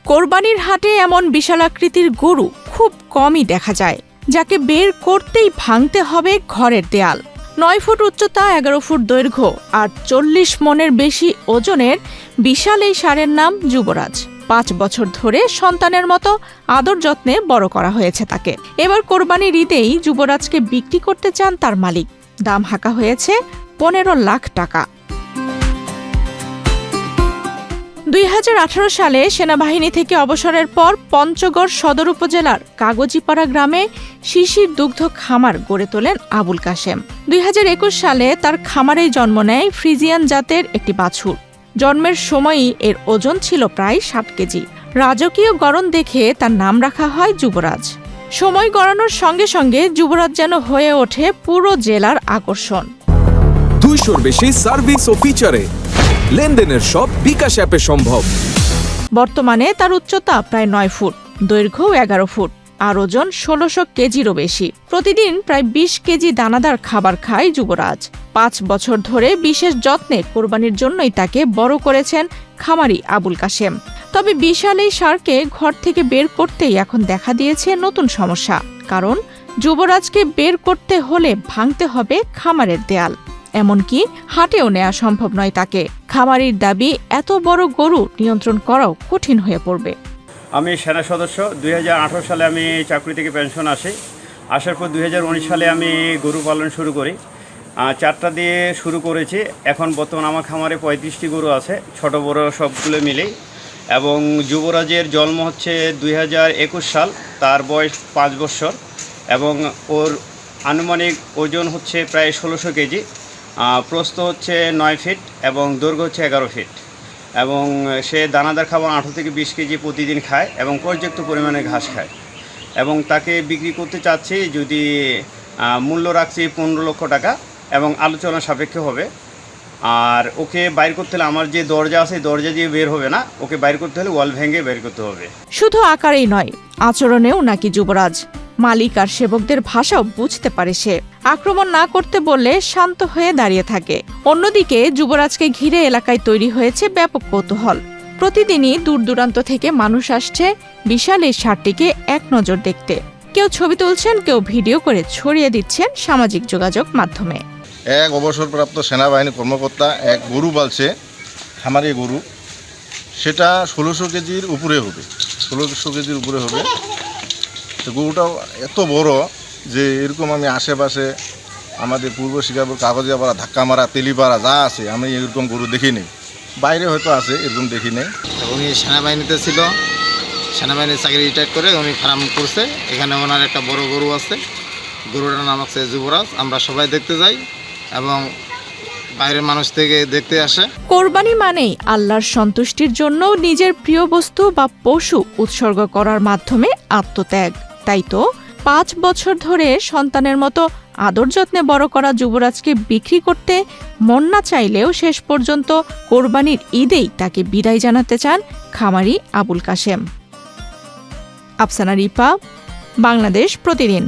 কোরবানির হাটে এমন বিশালাকৃতির গরু খুব কমই দেখা যায়, যাকে বের করতেই ভাঙতে হবে ঘরের দেয়াল। 9 ফুট উচ্চতা, 11 ফুট দৈর্ঘ্য আর 40 মনের বেশি ওজনের বিশাল এই ষাঁড়ের নাম যুবরাজ। 5 বছর ধরে সন্তানের মতো আদর যত্নে বড় করা হয়েছে তাকে। এবার কোরবানির ঈদেই যুবরাজকে বিক্রি করতে চান তার মালিক। দাম হাঁকা হয়েছে 15 লাখ টাকা। 2018 সালে সেনাবাহিনী থেকে অবসরের পর পঞ্চগড় সদর উপজেলার কাগজিপাড়া গ্রামে শিশির দুগ্ধ খামার গড়ে তোলেন আবুল কাশেম। 2021 সালে তার খামারেই জন্ম নেয় ফ্রিজিয়ান জাতের একটি বাছুর। জন্মের সময়ই এর ওজন ছিল প্রায় 60 কেজি। রাজকীয় গড়ন দেখে তার নাম রাখা হয় যুবরাজ। সময় গড়ানোর সঙ্গে সঙ্গে যুবরাজ যেন হয়ে ওঠে পুরো জেলার আকর্ষণ। 200-র বেশি সার্ভিস ও ফিচারে লেনদেনের সব বিকাশ অ্যাপে সম্ভব। বর্তমানে তার উচ্চতা প্রায় 9 ফুট, দৈর্ঘ্য 11 ফুট আর ওজন 1600 কেজিরও বেশি। প্রতিদিন প্রায় 20 কেজি দানাদার খাবার খায় যুবরাজ। 5 বছর ধরে বিশেষ যত্নে কোরবানির জন্যই তাকে বড় করেছেন খামারি আবুল কাশেম। তবে বিশাল এই ষাঁড়কে ঘর থেকে বের করতেই এখন দেখা দিয়েছে নতুন সমস্যা। কারণ যুবরাজকে বের করতে হলে ভাঙতে হবে খামারের দেয়াল। এমনকি হাটেও নেওয়া সম্ভব নয় তাকে। খামারির দাবি, এত বড় গরু নিয়ন্ত্রণ করাও কঠিন হয়ে পড়বে। আমি সেনা সদস্য। 2018 সালে আমি চাকরি থেকে পেনশন আসি। আসার পর 2019 সালে আমি গরু পালন শুরু করি। 4টা দিয়ে শুরু করেছি। এখন বর্তমান আমার খামারে 35টি গরু আছে, ছোট বড় সবগুলো মিলেই। এবং যুবরাজের জন্ম হচ্ছে 2021 সাল, তার বয়স 5 বছর এবং ওর আনুমানিক ওজন হচ্ছে প্রায় 1600 কেজি। প্রস্থ হচ্ছে 9 ফিট এবং দৈর্ঘ্য হচ্ছে 11 ফিট এবং সে দানাদার খাবার 18 থেকে 20 কেজি প্রতিদিন খায় এবং পর্যাপ্ত পরিমাণে ঘাস খায়। এবং তাকে বিক্রি করতে চাচ্ছি, যদি মূল্য রাখছি 15 লক্ষ টাকা এবং আলোচনা সাপেক্ষে হবে। আর ওকে বাইর করতে হলে আমার যে দরজা আছে, দরজা দিয়ে বের হবে না, ওকে বাইর করতে হলে ওয়াল ভেঙে বের করতে হবে। শুধু আকারেই নয়, আচরণেও নাকি যুবরাজ। মালিক আর সেবকদের ভাষাও বুঝতে পারে সে। আক্রমণ না করতে বললে শান্ত হয়ে দাঁড়িয়ে থাকে। অন্যদিকে যুবরাজকে ঘিরে এলাকায় তৈরি হয়েছে ব্যাপক কৌতূহল। প্রতিদিনই দূর দূরান্ত থেকে মানুষ আসছে বিশাল এই ষাঁড়টিকে এক নজর দেখতে। কেউ ছবি তুলছেন, কেউ ভিডিও করে ছড়িয়ে দিচ্ছেন সামাজিক যোগাযোগ মাধ্যমে। এক অবসরপ্রাপ্ত সেনাবাহিনী কর্মকর্তা এক গরু পালছে, খামারি গরু। সেটা 1600 কেজির উপরে হবে, 1600 কেজির উপরে হবে। তো গরুটাও এত বড় যে এরকম আমি আশেপাশে আমাদের পূর্ব শিকারপুর, কাগজিপাড়া, ধাক্কামারা, তেলিপাড়া যা আছে, আমি এরকম গরু দেখিনি। বাইরে হয়তো আছে, এরকম দেখি নেই। উনি সেনাবাহিনীতে ছিল, সেনাবাহিনীর চাকরি রিটায়ার করে উনি ফার্ম করছে। এখানে ওনার একটা বড় গরু আছে, গরুটার নাম আছে যুবরাজ। আমরা সবাই দেখতে যাই এবং বাইরের মানুষ থেকে দেখতে আসে। কোরবানি মানেই আল্লাহর সন্তুষ্টির জন্য নিজের প্রিয় বস্তু বা পশু উৎসর্গ করার মাধ্যমে আত্মত্যাগ। তাই তো 5 বছর ধরে সন্তানের মতো আদর যত্নে বড় করা যুবরাজকে বিক্রি করতে মন না চাইলেও শেষ পর্যন্ত কোরবানির ঈদেই তাকে বিদায় জানাতে চান খামারি আবুল কাশেম। আফসানা রিপা, বাংলাদেশ প্রতিদিন।